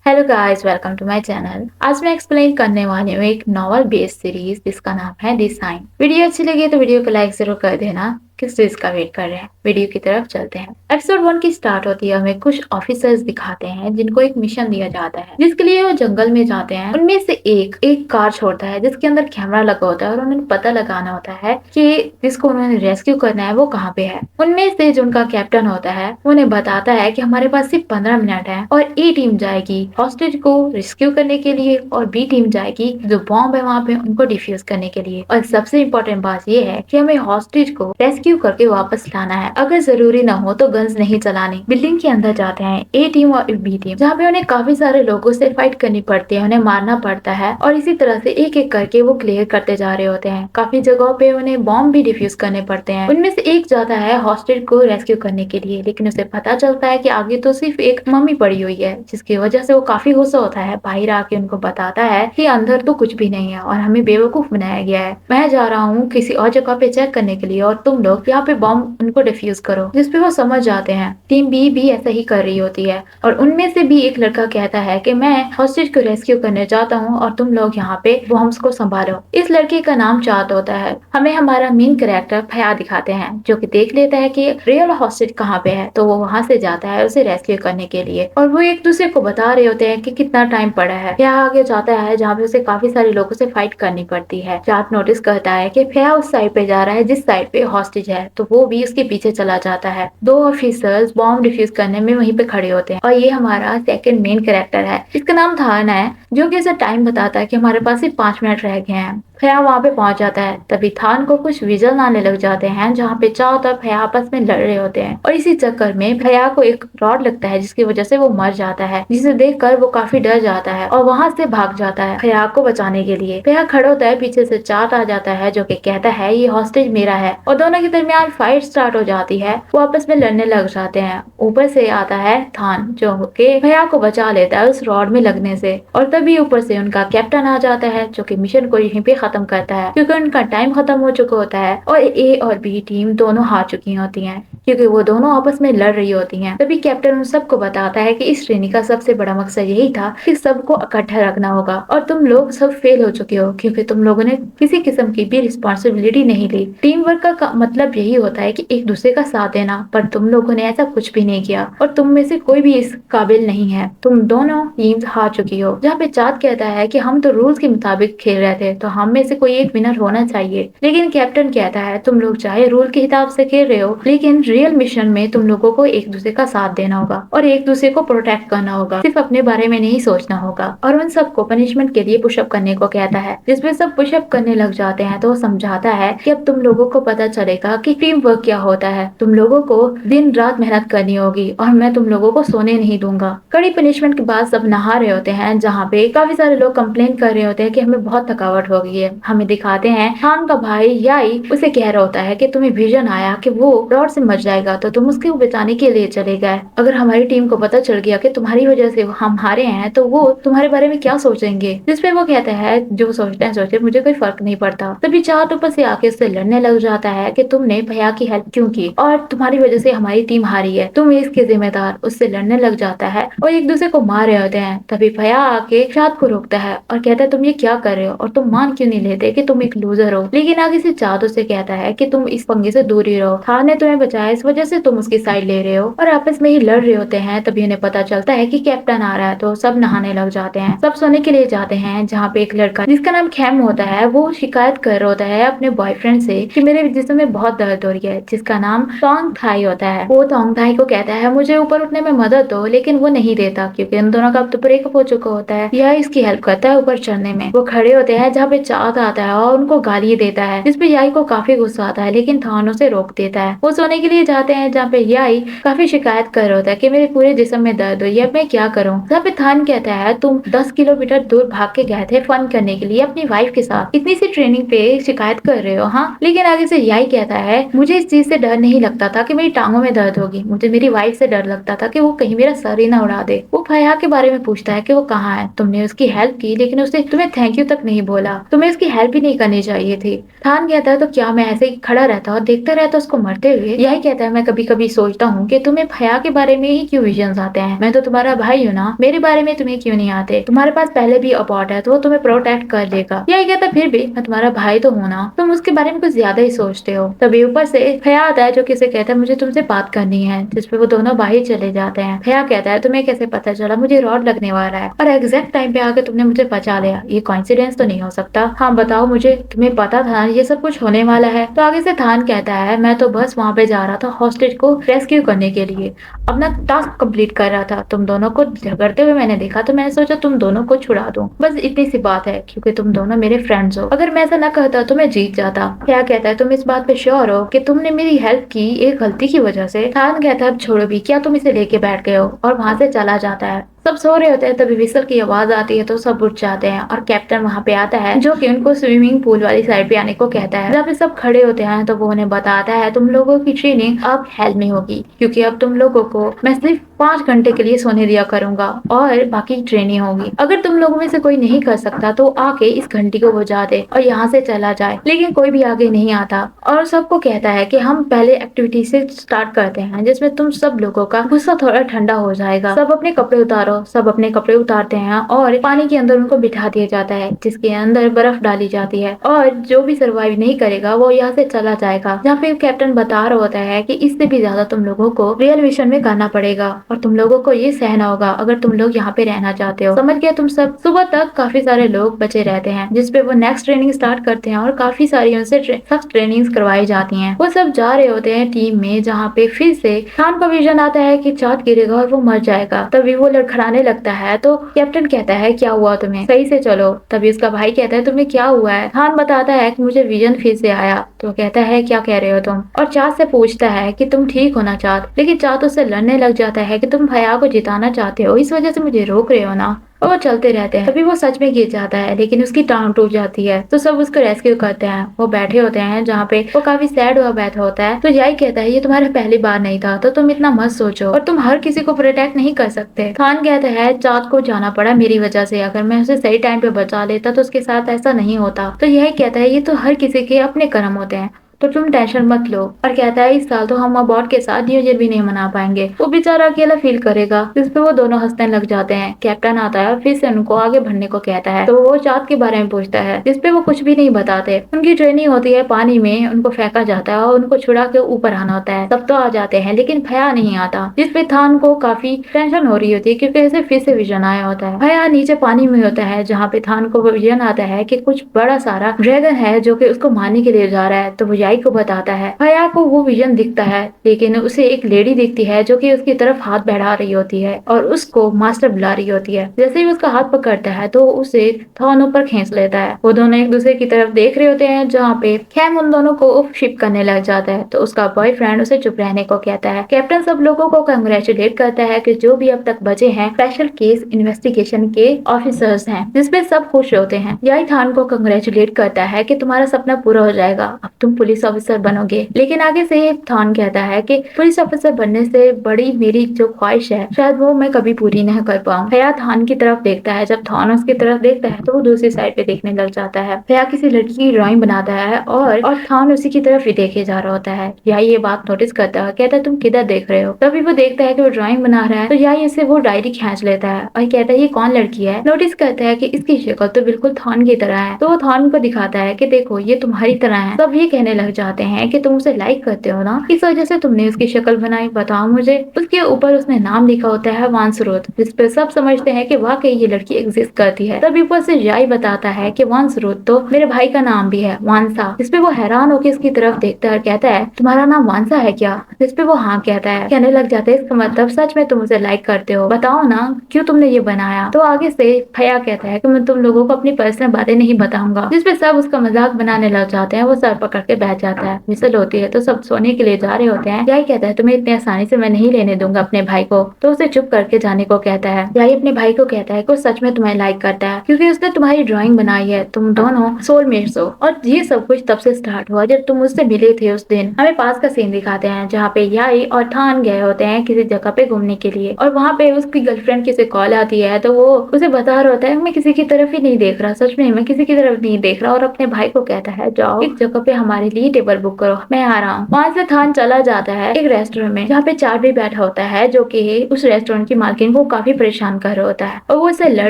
Hello guys, welcome to my channel. आज मैं explain करने वाली हूँ एक नॉवल बेस्ड सीरीज जिसका नाम है द साइन। वीडियो अच्छी लगी तो वीडियो को लाइक जरूर कर देना। किस चीज का वेट कर रहे हैं, वीडियो की तरफ चलते हैं। एपिसोड 1 की स्टार्ट होती है, हमें कुछ ऑफिसर्स दिखाते हैं जिनको एक मिशन दिया जाता है जिसके लिए वो जंगल में जाते हैं। उनमें से एक कार छोड़ता है जिसके अंदर कैमरा लगा होता है और उन्हें पता लगाना होता है कि जिसको उन्होंने रेस्क्यू करना है वो कहाँ पे है। उनमें से जो उनका कैप्टन होता है उन्हें बताता है कि हमारे पास सिर्फ 15 मिनट है और ए टीम जाएगी हॉस्टेज को रेस्क्यू करने के लिए और बी टीम जाएगी जो बॉम्ब है वहाँ पे उनको डिफ्यूज करने के लिए। और सबसे इम्पोर्टेंट बात ये है कि हमें हॉस्टेज को रेस्क्यू करके वापस लाना है। अगर जरूरी ना हो तो गन्स नहीं चलानी। बिल्डिंग के अंदर जाते हैं ए टीम और बी टीम, जहाँ पे उन्हें काफी सारे लोगों से फाइट करनी पड़ती है, उन्हें मारना पड़ता है और इसी तरह से एक एक करके वो क्लियर करते जा रहे होते हैं। काफी जगहों पे उन्हें बॉम्ब भी डिफ्यूज करने पड़ते हैं। उनमें से एक जाता है हॉस्टेज को रेस्क्यू करने के लिए, लेकिन उसे पता चलता है कि आगे तो सिर्फ एक मम्मी पड़ी हुई है, जिसकी वजह से वो काफी गुस्सा होता है। बाहर आके उनको बताता है कि अंदर तो कुछ भी नहीं है और हमें बेवकूफ बनाया गया है। मैं जा रहा हूँ किसी और जगह पे चेक करने के लिए और तुम लोग यहाँ पे बॉम्ब उनको डिफ्यूज करो। जिसपे वो समझ जाते हैं। टीम बी भी ऐसा ही कर रही होती है और उनमें से भी एक लड़का कहता है कि मैं हॉस्टेज को रेस्क्यू करने जाता हूँ और तुम लोग यहाँ पे बॉम्ब्स को संभालो। इस लड़के का नाम चाँद होता है। हमें हमारा मेन कैरेक्टर फया दिखाते हैं जो कि देख लेता है कि रियल हॉस्टेज कहाँ पे है, तो वो वहाँ से जाता है उसे रेस्क्यू करने के लिए। और वो एक दूसरे को बता रहे होते हैं कि कितना टाइम पड़ा है। फया आगे जाता है जहाँ पे उसे काफी सारे लोगों से फाइट करनी पड़ती है। चाँद नोटिस करता है कि फया उस साइड पे जा रहा है जिस साइड पे हॉस्टेज है, तो वो भी उसके पीछे चला जाता है। दो ऑफिसर्स बॉम्ब डिफ्यूज करने में वहीं पे खड़े होते हैं और ये हमारा सेकंड मेन कैरेक्टर है। इसका नाम थान है जो कि इसे टाइम बताता है कि हमारे पास सिर्फ 5 मिनट रह गए हैं। फया वहाँ पे पहुंच जाता है। तभी थान को कुछ विजन आने लग जाते हैं जहाँ पे चाँद और फया आपस में लड़ रहे होते हैं और इसी चक्कर में फया को एक रॉड लगता है जिसकी वजह से वो मर जाता है, जिसे देखकर वो काफी डर जाता है और वहाँ से भाग जाता है फया को बचाने के लिए। फया खड़ा होता है, पीछे से चाँद आ जाता है जो कि कहता है ये हॉस्टेज मेरा है और दोनों के दरमियान फाइट स्टार्ट हो जाती है। वो आपस में लड़ने लग जाते हैं। ऊपर से आता है थान जो कि फया को बचा लेता है उस रॉड में लगने से और तभी ऊपर से उनका कैप्टन आ जाता है जो कि मिशन को यहीं पे खत्म करता है क्योंकि उनका टाइम खत्म हो चुका होता है और ए और बी टीम दोनों हार चुकी होती हैं क्योंकि वो दोनों आपस में लड़ रही होती हैं। तभी कैप्टन उन सबको बताता है कि इस ट्रेनिंग का सबसे बड़ा मकसद यही था कि सबको इकट्ठा रखना होगा और तुम लोग सब फेल हो चुके हो क्योंकि तुम लोगों ने किसी किस्म की भी रिस्पॉन्सिबिलिटी नहीं ली। टीम वर्क का मतलब यही होता है कि एक दूसरे का साथ देना, पर तुम लोगों ने ऐसा कुछ भी नहीं किया और तुम में से कोई भी इस काबिल नहीं है। तुम दोनों टीम्स हार चुकी हो। जहाँ पे चाँद कहता है कि हम तो रूल्स के मुताबिक खेल रहे थे तो हम में से कोई एक विनर होना चाहिए, लेकिन कैप्टन कहता है तुम लोग चाहे रूल के हिसाब से खेल रहे हो लेकिन रियल मिशन में तुम लोगों को एक दूसरे का साथ देना होगा और एक दूसरे को प्रोटेक्ट करना होगा, सिर्फ अपने बारे में नहीं सोचना होगा। और उन सबको पनिशमेंट के लिए पुशअप करने को कहता है, जिसमें सब पुशअप करने लग जाते हैं। तो वो समझाता है कि अब तुम लोगों को पता चलेगा कि टीम वर्क क्या होता है। तुम लोगों को दिन रात मेहनत करनी होगी और मैं तुम लोगों को सोने नहीं दूंगा। कड़ी पनिशमेंट के बाद सब नहा रहे होते हैं जहाँ पे काफी सारे लोग कंप्लेन कर रहे होते हैं कि हमें बहुत थकावट हो गई है। हमें दिखाते हैं खान का भाई याई उसे कह रहा होता है कि तुम्हें विजन आया कि वो रॉड से मर जाएगा तो तुम उसके बचाने के लिए चले गए। अगर हमारी टीम को पता चल गया कि तुम्हारी वजह से हम हारे हैं तो वो तुम्हारे बारे में क्या सोचेंगे। जिसपे वो कहता है जो सोचते हैं सोचे, मुझे कोई फर्क नहीं पड़ता। तभी चाँद ऊपर से आके उससे लड़ने लग जाता है कि तुमने भैया की हेल्प क्यों की और तुम्हारी वजह से हमारी टीम हारी है, तुम इसके जिम्मेदार। उससे लड़ने लग जाता है और एक दूसरे को मार रहे होते हैं। तभी भैया आके चाँद को रोकता है और कहता है तुम ये क्या कर रहे हो और तुम मान क्यों नहीं लेते कि तुम एक लूजर हो। लेकिन आगे से चाँद उसे कहता है कि तुम इस पंगे से दूर ही रहो, खान ने तुम्हें बचाया इस वजह से तुम उसकी साइड ले रहे हो। और आपस में ही लड़ रहे होते हैं। तभी उन्हें पता चलता है कि कैप्टन आ रहा है तो सब नहाने लग जाते हैं। सब सोने के लिए जाते हैं जहाँ पे एक लड़का जिसका नाम खैम होता है वो शिकायत कर रहा होता है अपने बॉयफ्रेंड से कि मेरे जिस्म में बहुत दर्द हो रही है, जिसका नाम टोंग थाई होता है। वो टोंग थाई को कहता है मुझे ऊपर उठने में मदद दो, लेकिन वो नहीं देता क्योंकि उन दोनों का अब तो ब्रेकअप हो चुका होता है। यह इसकी हेल्प करता है ऊपर चढ़ने में। वो खड़े होते हैं जहाँ पे चाँद आता है और उनको गाली देता है, जिसपे याई को काफी गुस्सा आता है लेकिन थान उसे रोक देता है। वो सोने के लिए जाते हैं जहाँ पे याई काफी शिकायत कर रहा होता है कि मेरे पूरे जिस्म में दर्द हो, ये मैं क्या करूँ। जहाँ पे थान कहता है तुम 10 किलोमीटर दूर भाग के गए थे फन करने के लिए अपनी वाइफ के साथ, इतनी सी ट्रेनिंग पे शिकायत कर रहे हो। हाँ, लेकिन आगे से याई कहता है मुझे इस चीज से डर नहीं लगता था कि मेरी टांगों में दर्द होगी, मुझे मेरी वाइफ से डर लगता था कि वो कहीं मेरा सर ही ना उड़ा दे। वो फया के बारे में पूछता है कि वो कहाँ है, तुमने उसकी हेल्प की लेकिन उसने तुम्हें थैंक यू तक नहीं बोला, तुम्हें उसकी हेल्प ही नहीं करनी चाहिए थी। थान कहता है तो क्या मैं ऐसे ही खड़ा रहता और देखता रहता उसको मरते हुए। यही कहता है मैं कभी कभी सोचता हूँ कि तुम्हें भैया के बारे में ही क्यों विजन आते हैं, मैं तो तुम्हारा भाई हूँ ना, मेरे बारे में तुम्हें क्यों नहीं आते, तुम्हारे पास पहले भी अपॉट है तो वो तुम्हें प्रोटेक्ट कर लेगा। यही कहता फिर भी मैं तुम्हारा भाई तो हूँ ना, तुम उसके बारे में कुछ ज्यादा ही सोचते हो। तभी ऊपर से भैया आता है जो किसे कहता है मुझे तुमसे बात करनी है, जिसपे वो दोनों बाहर चले जाते हैं। भैया कहता है तुम्हें कैसे पता चला मुझे रॉड लगने वाला है और एग्जैक्ट टाइम पे आके तुमने मुझे बचा लिया, ये कोइंसिडेंस तो नहीं हो सकता। हाँ बताओ मुझे, तुम्हें पता था ये सब कुछ होने वाला है? तो आगे से थान कहता है मैं तो बस वहाँ पे जा रहा था हॉस्टेज को रेस्क्यू करने के लिए, अपना टास्क कंप्लीट कर रहा था। तुम दोनों को झगड़ते हुए मैंने देखा तो मैंने सोचा तुम दोनों को छुड़ा दूं, बस इतनी सी बात है, क्योंकि तुम दोनों मेरे फ्रेंड्स हो। अगर मैं ऐसा न करता तो मैं जीत जाता। क्या कहता है तुम इस बात पे श्योर हो कि तुमने मेरी हेल्प की एक गलती की वजह से? थान कहता है अब छोड़ो भी, क्या तुम इसे लेके बैठ गए हो? और वहाँ से चला जाता है। सब सो रहे होते हैं तभी विसल की आवाज आती है तो सब उठ जाते हैं और कैप्टन वहाँ पे आता है जो कि उनको स्विमिंग पूल वाली साइड पे आने को कहता है। जब पे सब खड़े होते हैं तो वो उन्हें बताता है तुम लोगों की ट्रेनिंग अब हेल में होगी, क्योंकि अब तुम लोगों को मैं सिर्फ 5 घंटे के लिए सोने दिया करूंगा और बाकी ट्रेनिंग होगी। अगर तुम लोगों में से कोई नहीं कर सकता तो आके इस घंटी को बुझा दे और यहाँ से चला जाए। लेकिन कोई भी आगे नहीं आता और सबको कहता है कि हम पहले एक्टिविटी से स्टार्ट करते हैं जिसमें तुम सब लोगों का गुस्सा थोड़ा ठंडा हो जाएगा। सब अपने कपड़े उतारो। सब अपने कपड़े उतारते हैं और पानी के अंदर उनको बिठा दिया जाता है जिसके अंदर बर्फ डाली जाती है और जो भी सर्वाइव नहीं करेगा वो यहाँ से चला जाएगा। जहाँ पे कैप्टन बता रहा होता है कि इससे भी ज्यादा तुम लोगों को रियल मिशन में करना पड़ेगा और तुम लोगों को ये सहना होगा अगर तुम लोग यहाँ पे रहना चाहते हो। समझ गए तुम सब? सुबह तक काफी सारे लोग बचे रहते हैं जिसपे वो नेक्स्ट ट्रेनिंग स्टार्ट करते हैं और काफी सारी उनसे सख्त ट्रेनिंग्स करवाई जाती हैं। वो सब जा रहे होते हैं टीम में, जहाँ पे फिर से खान का विजन आता है कि चाँद गिरेगा और वो मर जाएगा। तभी वो लड़खड़ाने लगता है तो कैप्टन कहता है क्या हुआ तुम्हें, सही से चलो। तभी उसका भाई कहता है तुम्हें क्या हुआ है? खान बताता है कि मुझे विजन फिर से आया। तो कहता है क्या कह रहे हो तुम? और चाँद से पूछता है कि तुम ठीक हो ना चाँद? लेकिन चाँद उससे लड़ने लग जाता है कि तुम भैया को जिताना चाहते हो, इस वजह से मुझे रोक रहे हो ना। और वो चलते रहते हैं। तभी वो सच में गिर जाता है लेकिन उसकी टांग टूट जाती है तो सब उसको रेस्क्यू करते हैं। वो बैठे होते हैं जहाँ पे वो काफी सैड हुआ बैठा होता है तो यही कहता है ये तुम्हारा पहली बार नहीं था तो तुम इतना मत सोचो और तुम हर किसी को प्रोटेक्ट नहीं कर सकते। खान कहता है चाँद को जाना पड़ा मेरी वजह से, अगर मैं उसे सही टाइम पे बचा लेता तो उसके साथ ऐसा नहीं होता। तो यही कहता है ये तो हर किसी के अपने कर्म होते हैं तो तुम टेंशन मत लो। और कहता है इस साल तो हम अबॉट के साथ न्यू ईयर भी नहीं मना पाएंगे, वो बेचारा अकेला फील करेगा। जिस पे वो दोनों हंसने लग जाते हैं। कैप्टन आता है और फिर से उनको आगे बढ़ने को कहता है तो वो चाँद के बारे में पूछता है जिसपे वो कुछ भी नहीं बताते। उनकी ट्रेनिंग होती है पानी में, उनको फेंका जाता है और उनको छुड़ा के ऊपर आना होता है। सब तो आ जाते हैं लेकिन भैया नहीं आता, जिसपे थान को काफी टेंशन हो रही होती है क्योंकि इसे फिर से विजन आया होता है। भैया नीचे पानी में होता है जहाँ पे थान को विजन आता है कि कुछ बड़ा सारा ड्रैगन है जो कि उसको मारने के लिए जा रहा है। तो वो याई को बताता है। भैया को वो विजन दिखता है लेकिन उसे एक लेडी दिखती है जो कि उसकी तरफ हाथ बढ़ा रही होती है और उसको मास्टर बुला रही होती है। जैसे ही उसका हाथ पकड़ता है तो उसे थान ऊपर खींच लेता है। वो दोनों एक दूसरे की तरफ देख रहे होते हैं जहाँ पे खैम उन दोनों को शिप करने लग जाता है तो उसका बॉयफ्रेंड उसे चुप रहने को कहता है। कैप्टन सब लोगों को कंग्रेचुलेट करता है कि जो भी अब तक बचे हैं स्पेशल केस इन्वेस्टिगेशन के ऑफिसर्स हैं, जिसपे सब खुश होते हैं। यही थान को कंग्रेचुलेट करता है कि तुम्हारा सपना पूरा हो जाएगा, अब तुम पुलिस ऑफिसर बनोगे। लेकिन आगे से थान कहता है कि पुलिस ऑफिसर बनने से बड़ी मेरी जो ख्वाहिश है शायद वो मैं कभी पूरी नहीं कर पाऊँ। भैया थान की तरफ देखता है, जब थान उसकी तरफ देखता है तो वो दूसरी साइड पे देखने लग जाता है। भैया किसी लड़की की ड्राइंग बनाता है और थान उसी की तरफ ही देखे जा रहा होता है। यही ये बात नोटिस करता है, कहता है तुम किधर देख रहे हो? तभी वो देखता है कि वो ड्राइंग बना रहा है तो यही इसे वो डायरी खींच लेता है और कहता है ये कौन लड़की है? नोटिस करता है कि इसकी शक्ल तो बिल्कुल थान की तरह है तो वो थान को दिखाता है कि देखो ये तुम्हारी तरह है। सब ये कहने लग जाते हैं कि तुम उसे लाइक करते हो ना, इस वजह से तुमने उसकी शक्ल बनाई, बताओ मुझे। उसके ऊपर उसने नाम लिखा होता है वांसरोद, जिस पे सब समझते हैं कि वाकई ये लड़की एग्जिस्ट करती है। तभी ऊपर से जाई बताता है कि वांसरोद तो मेरे भाई का नाम भी है वांसा, जिसपे वो हैरान होकर इसकी तरफ देखता है और कहता है तुम्हारा नाम वांसा है क्या? जिसपे वो हाँ कहता है। कहने लग जाते हैं इसका मतलब सच में तुम उसे लाइक करते हो, बताओ ना क्यों तुमने ये बनाया? तो आगे से भैया कहता है कि मैं तुम लोगों को अपनी पर्सनल बातें नहीं बताऊंगा, जिसपे सब उसका मजाक बनाने लग जाते हैं। वो सर पकड़ के बैठ जाता है। विसल होती है तो सब सोने के लिए जा रहे होते हैं। यही कहता है तुम्हें इतनी आसानी से मैं नहीं लेने दूंगा अपने भाई को, तो उसे चुप करके जाने को कहता है। यही अपने भाई को कहता है कि वो सच में तुम्हें लाइक करता है क्योंकि उसने तुम्हारी ड्राइंग बनाई है, तुम दोनों सोलमेट्स हो। और ये सब कुछ तब से स्टार्ट हुआ जब तुम उससे मिले थे उस दिन। हमें पास का सीन दिखाते हैं जहाँ पे याई और थान गए होते हैं किसी जगह पे घूमने के लिए और वहाँ पे उसकी गर्लफ्रेंड की से कॉल आती है तो वो उसे बता रहा होता है मैं किसी की तरफ ही नहीं देख रहा, सच में मैं किसी की तरफ नहीं देख रहा। और अपने भाई को कहता है जाओ एक जगह पे हमारे लिए यही टेबल बुक करो, मैं आ रहा हूँ। वहाँ से थान चला जाता है एक रेस्टोरेंट में, जहाँ पे चार भी बैठा होता है, जो कि उस रेस्टोरेंट की मालकिन को काफी परेशान कर रहा होता है और वो उससे लड़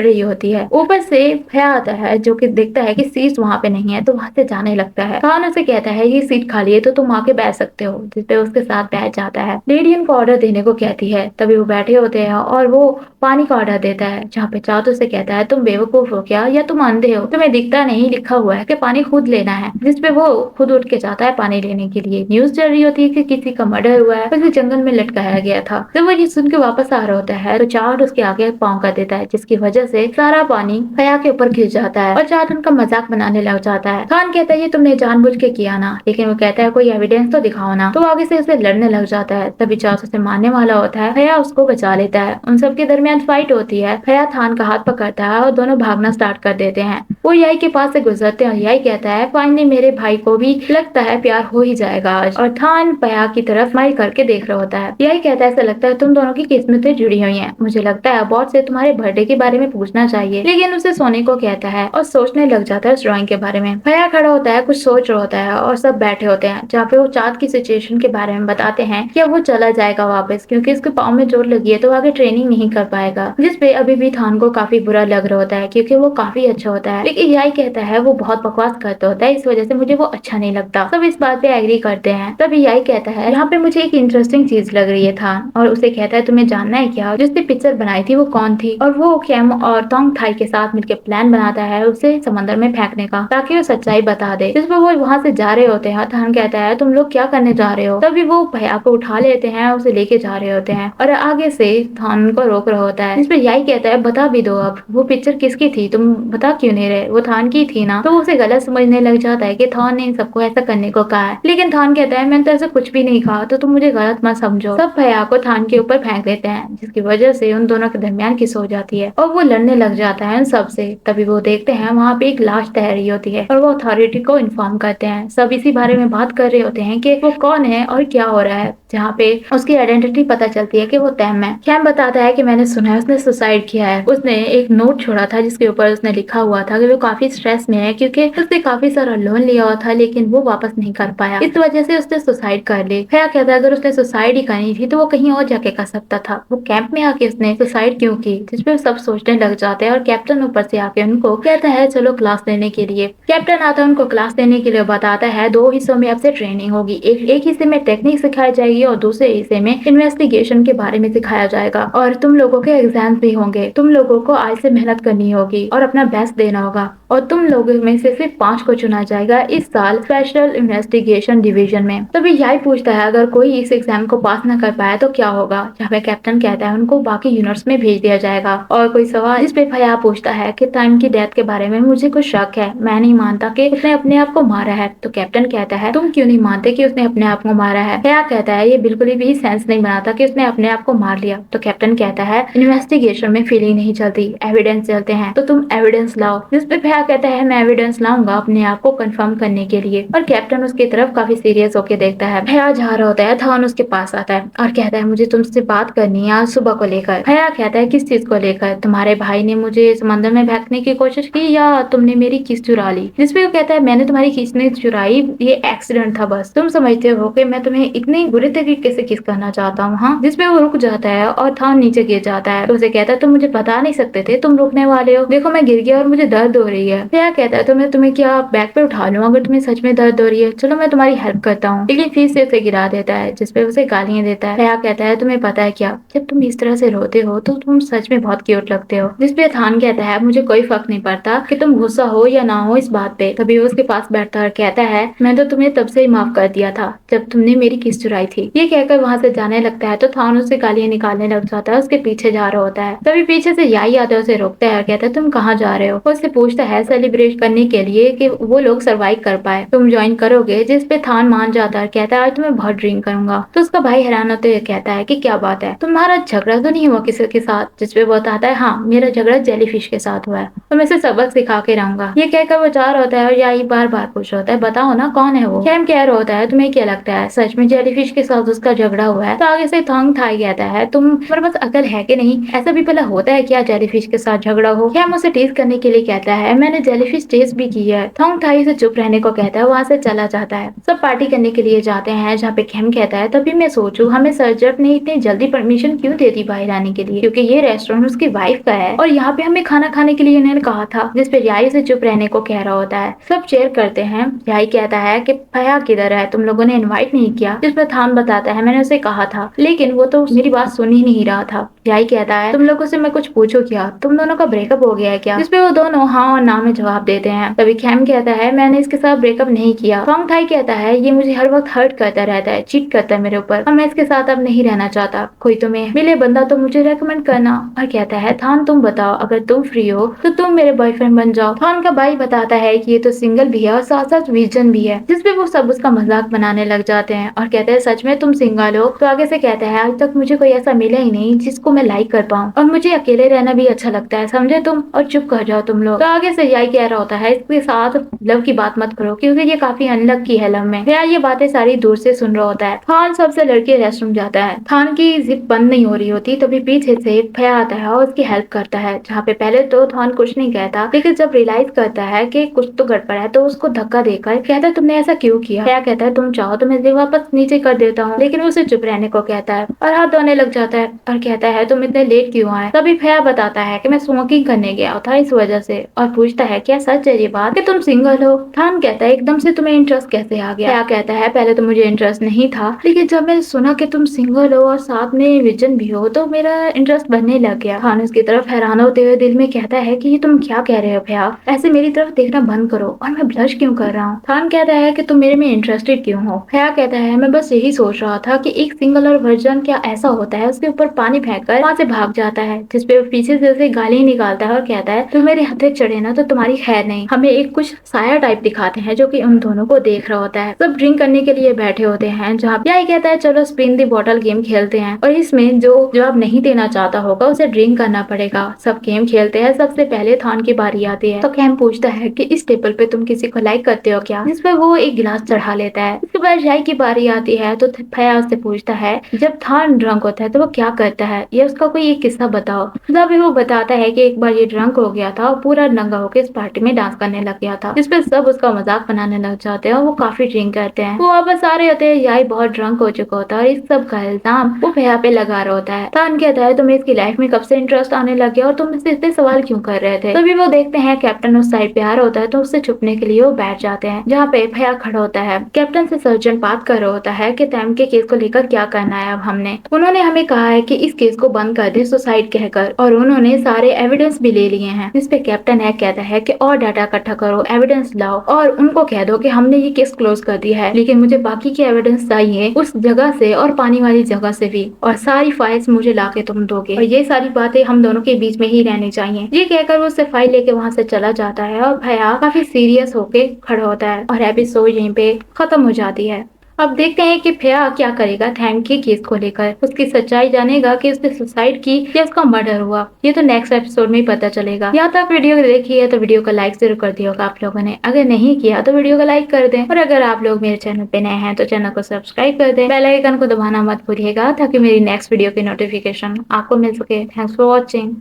रही होती है। ऊपर से भैया आता है जो कि देखता है कि सीट वहाँ पे नहीं है, तो वहाँ से जाने लगता है। खान उसे कहता है ये सीट खाली है तो तुम आके बैठ सकते हो, जिसपे उसके साथ बैठ जाता है। लेडी उनको ऑर्डर देने को कहती है, तभी वो बैठे होते हैं और वो पानी का ऑर्डर देता है, जहाँ पे चातु से कहता है तुम बेवकूफ हो क्या, या तुम अंधे हो, तुम्हें दिखता नहीं लिखा हुआ है कि पानी खुद लेना है। जिसपे वो खुद उठ के जाता है पानी लेने के लिए। न्यूज चल रही होती है कि किसी का मर्डर हुआ है, उसे जंगल में लटकाया गया था। जब वो ये सुन के वापस आ रहा होता है तो चाट उसके आगे पाँव कर देता है, जिसकी वजह से सारा पानी भैया के ऊपर गिर जाता है और चाट उनका मजाक बनाने लग जाता है। खान कहता है ये तुमने जानबूझ के किया ना, लेकिन वो कहता है कोई एविडेंस तो दिखाओ ना। तो आगे से उसे लड़ने लग जाता है। तभी चाट उसे मारने वाला होता है, भैया उसको बचा लेता है। उन सबके दरमियान फाइट होती है। भैया थान का हाथ पकड़ता है और दोनों भागना स्टार्ट कर देते हैं। वो याई के पास से गुजरते हैं और याई कहता है फाइनली मेरे भाई को भी लगता है प्यार हो ही जाएगा आज। और थान भैया की तरफ स्माइल करके देख रहा होता है। याई कहता है ऐसा लगता है तुम दोनों की किस्मतें जुड़ी हुई हैं। मुझे लगता है बॉस से तुम्हारे बर्थडे के बारे में पूछना चाहिए, लेकिन उसे सोने को कहता है और सोचने लग जाता है उस ड्राइंग के बारे में। भैया खड़ा होता है, कुछ सोच रहा होता है और सब बैठे होते हैं, जहाँ पे वो चाँद की सिचुएशन के बारे में बताते हैं कि अब वो चला जाएगा वापस, क्योंकि उसके पाँव में चोट लगी है तो आगे ट्रेनिंग नहीं कर पाएगा। जिसपे अभी भी थान को काफी बुरा लग रहा होता है, क्योंकि वो काफी अच्छा होता है, लेकिन याई कहता है वो बहुत बकवास करता होता है, इस वजह से मुझे वो अच्छा नहीं लगता। सब इस बात पे एग्री करते हैं। तभी याई कहता है यहाँ पे मुझे एक इंटरेस्टिंग चीज लग रही है थान, और उसे कहता है तुम्हें जानना है क्या जिसने पिक्चर बनाई थी वो कौन थी। और वो कैम और तोंग थाई के साथ मिलकर प्लान बनाता है उसे समंदर में फेंकने का, ताकि वो सच्चाई बता दे। जिस पर वो वहाँ से जा रहे होते हैं, थान कहता है तुम लोग क्या करने जा रहे हो। तभी वो भैया को उठा लेते हैं, उसे लेके जा रहे होते हैं और आगे से थान को रोक रहा होता है। जिस पर याई कहता है बता भी दो अब वो पिक्चर किसकी थी, तुम बता क्यों नहीं रहे, वो थान की थी ना। तो वो उसे गलत समझने लग जाता है कि थान ने इन सबको ऐसा करने को कहा है, लेकिन थान कहता है मैंने तो ऐसा कुछ भी नहीं कहा, तो तुम मुझे गलत मत समझो। सब भैया को थान के ऊपर फेंक देते हैं, जिसकी वजह से उन दोनों के दरमियान किस हो जाती है और वो लड़ने लग जाता है उन सबसे। तभी वो देखते हैं वहाँ पे एक लाश तैर रही होती है और वो अथॉरिटी को इन्फॉर्म करते हैं। सब इसी बारे में बात कर रहे होते हैं कि वो कौन है और क्या हो रहा है, जहाँ पे उसकी आइडेंटिटी पता चलती है कि वो तैम है। कैम बताता है कि मैंने सुना है उसने सुसाइड किया है। उसने एक नोट छोड़ा था जिसके ऊपर उसने लिखा हुआ था कि वो काफी स्ट्रेस में है, क्योंकि उसने काफी सारा लोन लिया हुआ था लेकिन वो वापस नहीं कर पाया, इस वजह से उसने सुसाइड कर ली। भैया कहता है अगर उसने सुसाइड ही करनी थी तो वो कहीं और जाके कर सकता था, वो कैंप में आके उसने सुसाइड क्यों की। जिसपे सब सोचने लग जाते हैं और कैप्टन ऊपर से आके उनको कहता है चलो क्लास लेने के लिए। कैप्टन आता है उनको क्लास लेने के लिए, बताता है 2 हिस्सों में आपसे ट्रेनिंग होगी, एक हिस्से में टेक्निक सिखाई जाएगी और दूसरे हिस्से में इन्वेस्टिगेशन के बारे में सिखाया जाएगा। और तुम लोगों के एग्जाम भी होंगे, तुम लोगों को आज से मेहनत करनी होगी और अपना बेस्ट देना होगा, और तुम लोगों में से सिर्फ 5 को चुना जाएगा इस साल स्पेशल इन्वेस्टिगेशन डिवीजन में। तभी याई पूछता है अगर कोई इस एग्जाम को पास न कर पाया तो क्या होगा, जहाँ पे कैप्टन कहता है उनको बाकी यूनिट्स में भेज दिया जाएगा। और कोई सवाल इस पे भैया पूछता है कि टाइम की डेथ के बारे में मुझे कुछ शक है, मैं नहीं मानता कि उसने अपने आप को मारा है। तो कैप्टन कहता है तुम क्यों नहीं मानते कि उसने अपने आप को मारा है। भैया कहता है ये बिल्कुल भी सेंस नहीं बनाता कि उसने अपने आप को मार लिया। तो कैप्टन कहता है इन्वेस्टिगेशन में फीलिंग नहीं चलती, एविडेंस चलते हैं, तो तुम एविडेंस लाओ। जिस पे भैया कहता है मैं एविडेंस लाऊंगा अपने आप को कंफर्म करने के लिए। और कैप्टन उसकी तरफ काफी सीरियस होकर देखता है। भैया जा रहा होता है, थान उसके पास आता है और कहता है मुझे तुमसे बात करनी है आज सुबह को लेकर। भैया कहता है किस चीज को लेकर, तुम्हारे भाई ने मुझे समंदर में फेंकने की कोशिश की या तुमने मेरी किस चुरा ली। जिसपे वो कहता है मैंने तुम्हारी किस नहीं चुराई, ये एक्सीडेंट था बस, तुम समझते हो कि मैं तुम्हें इतनी बुरे तरीके से किस करना चाहता हूँ। हाँ। जिसपे वो रुक जाता है और थान नीचे गिर जाता है। तो उसे कहता है तुम मुझे बता नहीं सकते थे तुम रुकने वाले हो, देखो मैं गिर गया और मुझे दर्द हो रही है। भैया कहता है तो मैं तुम्हें क्या बैक पे उठा लूं अगर तुम्हें सच में दर्द हो रही है, चलो मैं तुम्हारी हेल्प करता हूँ। लेकिन फिर से उसे गिरा देता है, जिसपे उसे गालियां देता है। भैया कहता है तुम्हें पता है क्या, जब तुम इस तरह से रोते हो तो तुम सच में बहुत क्यूट लगते हो। जिसपे थान कहता है मुझे कोई फर्क नहीं पड़ता कि तुम गुस्सा हो या ना हो इस बात पे। तभी वो उसके पास बैठता और कहता है मैं तो तुम्हें तब से ही माफ कर दिया था जब तुमने मेरी किस चुराई थी। ये कहकर वहाँ से जाने लगता है तो थान उससे गालियां निकालने लग जाता है, उसके पीछे जा रहा होता है। तभी पीछे से याई आता है, उसे रोकता है और कहता है तुम कहाँ जा रहे हो। वो उससे पूछता है सेलिब्रेट करने के लिए कि वो लोग सर्वाइव कर पाए, तुम ज्वाइन करोगे। जिसपे थान मान जाता है, कहता है आज तुम्हें बहुत ड्रिंक करूंगा। तो उसका भाई हैरान होते हुए कहता है कि क्या बात है, तुम्हारा झगड़ा तो नहीं हुआ किसी के साथ। जिसपे वो बताता है हाँ मेरा झगड़ा जेलीफिश के साथ हुआ है, तो मैं इसे सबक सिखा के रहूंगा। ये कहकर वो जा रहा होता है और याई बार बार पूछ रहा होता है बताओ ना कौन है वो। कैम कह रहा होता है तुम्हें क्या लगता है सच में जेलीफिश के साथ साथ उसका झगड़ा हुआ है। तो आगे से थॉन्ग थाई कहता है तुम्हारे पास अकल है कि नहीं, ऐसा भी भला होता है क्या जेलीफिश के साथ झगड़ा हो। खैम उसे टेस्ट करने के लिए कहता है मैंने जेलीफिश टेस्ट भी की है। थॉन्ग थाई से चुप रहने को कहता है, वहाँ से चला जाता है। सब पार्टी करने के लिए जाते हैं जहाँ पे खेम कहता है तभी मैं सोचूं हमें सर्जक ने इतनी जल्दी परमिशन क्यों दे दी बाहर आने के लिए, क्योंकि ये रेस्टोरेंट उसकी वाइफ का है और यहाँ पे हमें खाना खाने के लिए उन्होंने कहा था। जिस पे रियाई से चुप रहने को कह रहा होता है। सब चेयर करते हैं। रियाई कहता है कि फया किधर है, तुम लोगों ने इनवाइट नहीं किया। जिस पर थान बताता है मैंने उसे कहा था लेकिन वो तो मेरी बात सुन ही नहीं रहा था। रियाई कहता है तुम लोगों से मैं कुछ पूछूं क्या, तुम दोनों का ब्रेकअप हो गया है क्या। जिसपे वो दोनों हाँ और ना में जवाब देते हैं। तभी खैम कहता है मैंने इसके साथ ब्रेकअप नहीं किया। थॉन्ग थाई कहता है ये मुझे हर वक्त हर्ट करता रहता है, चीट करता है मेरे ऊपर और मैं इसके साथ अब नहीं रहना चाहता। कोई तुम्हें मिले बंदा तो मुझे रेकमेंड करना। और कहता है थान तुम बताओ अगर तुम फ्री हो तो तुम मेरे बॉयफ्रेंड बन जाओ। थान का भाई बताता है कि ये तो सिंगल भी है और साथ साथ विजन भी है। जिसपे वो सब उसका मजाक बनाने लग जाते हैं और कहते हैं सच में तुम सिंगल हो। तो आगे से कहता है आज तक मुझे कोई ऐसा मिला ही नहीं जिसको मैं लाइक कर पाऊँ और मुझे अकेले रहना भी अच्छा लगता है, समझे तुम। और चुप कर जाओ तुम लोग। तो आगे से यही कह रहा होता है इसके साथ लव की बात मत करो क्योंकि ये काफी अनलक की है लव में। ये बातें सारी दूर से सुन रहा होता है। थान सबसे लड़के रेस्टरूम जाता है। थान की जिप बंद नहीं हो रही होती तभी पीछे से फया आता है और उसकी हेल्प करता है। जहाँ पे पहले तो थान कुछ नहीं कहता लेकिन जब रियलाइज करता है कि कुछ तो गड़बड़ है तो उसको धक्का देकर कहता है तुमने ऐसा क्यों किया। फया कहता है तुम चाहो तो मैं इसे वापस नीचे कर देता हूँ, लेकिन उसे चुप रहने को कहता है और हाथ धोने लग जाता है और कहता है तुम इतने लेट क्यों आए। तभी फया बताता है कि मैं स्मोकिंग करने गया था इस वजह से और पूछता है क्या सच है ये बात कि तुम सिंगल हो। थान कहता है एकदम से तुम्हें इंटरेस्ट कैसे आ गया। फया कहता है पहले तो मुझे इंटरेस्ट नहीं था लेकिन जब मैंने सुना कि तुम सिंगल हो और साथ में विजन भी हो तो मेरा इंटरेस्ट बनने लग गया। थान उसकी तरफ हैरान होते हुए दिल में कहता है कि ये तुम क्या कह रहे हो फया, ऐसे मेरी तरफ देखना बंद करो और मैं ब्लश क्यों कर रहा हूँ। थान कहता है कि तुम मेरे में इंटरेस्टेड क्यों हो। फया कहता है मैं बस यही सोच रहा था कि एक सिंगल और वर्जन क्या ऐसा होता है। उसके ऊपर पानी फेंककर वहाँ से भाग जाता है। जिसपे वो पीछे से उसे गाली निकालता है और कहता है तुम मेरे हथे चढ़े ना तो तुम्हारी खैर नहीं। हमें एक कुछ साया टाइप दिखाते हैं जो कि उन दोनों को देख रहा होता है। सब ड्रिंक करने के लिए बैठे होते हैं जहाँ यही कहता है चलो स्पिन दी बॉटल गेम खेलते हैं और इसमें जो जवाब नहीं देना चाहता होगा उसे ड्रिंक करना पड़ेगा। सब गेम खेलते हैं। सबसे पहले थान की बारी आती है तो कैम पूछता है कि इस टेबल पे तुम किसी को लाइक करते हो क्या। जिस पर वो एक गिलास चढ़ा लेता है। उसके बाद जाई की बारी आती है तो फया उससे पूछता है जब थान ड्रंक होता है तो वो क्या करता है, ये उसका कोई एक किस्सा बताओ। तब वो बताता है कि एक बार ये ड्रंक हो गया था और पूरा नंगा होकर इस पार्टी में डांस करने लग गया था। जिसपे सब उसका मजाक बनाने लग जाते हैं और वो काफी ड्रिंक करते हैं। वो वापस आ रहे होते हैं, याई बहुत ड्रंक हो चुका होता है और इस सब का इल्जाम वो फया पे लगा रहा होता है। थान कहता है तुम्हें इसकी लाइफ में कब से इंटरेस्ट आने लग गया और तुम इससे इतने सवाल क्यों कर रहे थे। तभी वो देखते हैं कैप्टन उस साइड पे आ रहा होता है तो उससे छुपने के लिए वो बैठ जाते हैं जहाँ पे फया खड़ा होता है। कैप्टन से सर्जन बात कर रहा होता है कि तैम के केस को लेकर क्या करना है। अब उन्होंने हमें कहा है कि इस केस को बंद कर दे सुसाइड कहकर और उन्होंने सारे एविडेंस भी ले लिए हैं। जिसपे कैप्टन है कहता है कि और डाटा इकट्ठा करो, एविडेंस लाओ और उनको कह दो कि हमने ये केस क्लोज कर दिया है, लेकिन मुझे बाकी के एविडेंस चाहिए उस जगह से और पानी वाली जगह से भी, और सारी फाइल्स मुझे लाके तुम दोगे और ये सारी बातें हम दोनों के बीच में ही रहनी चाहिए। ये कहकर वो उससे फाइल लेके वहाँ से चला जाता है और भैया काफी सीरियस होके खड़ा होता है और एपिसोड यहीं पे खत्म हो जाती है। अब देखते हैं कि फया क्या करेगा थैम के केस को लेकर। उसकी सच्चाई जानेगा कि उसने सुसाइड की या उसका मर्डर हुआ, ये तो नेक्स्ट एपिसोड में ही पता चलेगा। यहाँ तक वीडियो देखी है तो वीडियो को लाइक जरूर कर दिया होगा आप लोगों ने। अगर नहीं किया तो वीडियो को लाइक कर दें और अगर आप लोग मेरे चैनल पे नए हैं तो चैनल को सब्सक्राइब कर दें। बेल आइकन को दबाना मत भूलिएगा ताकि मेरी नेक्स्ट वीडियो की नोटिफिकेशन आपको मिल सके। Thanks for watching.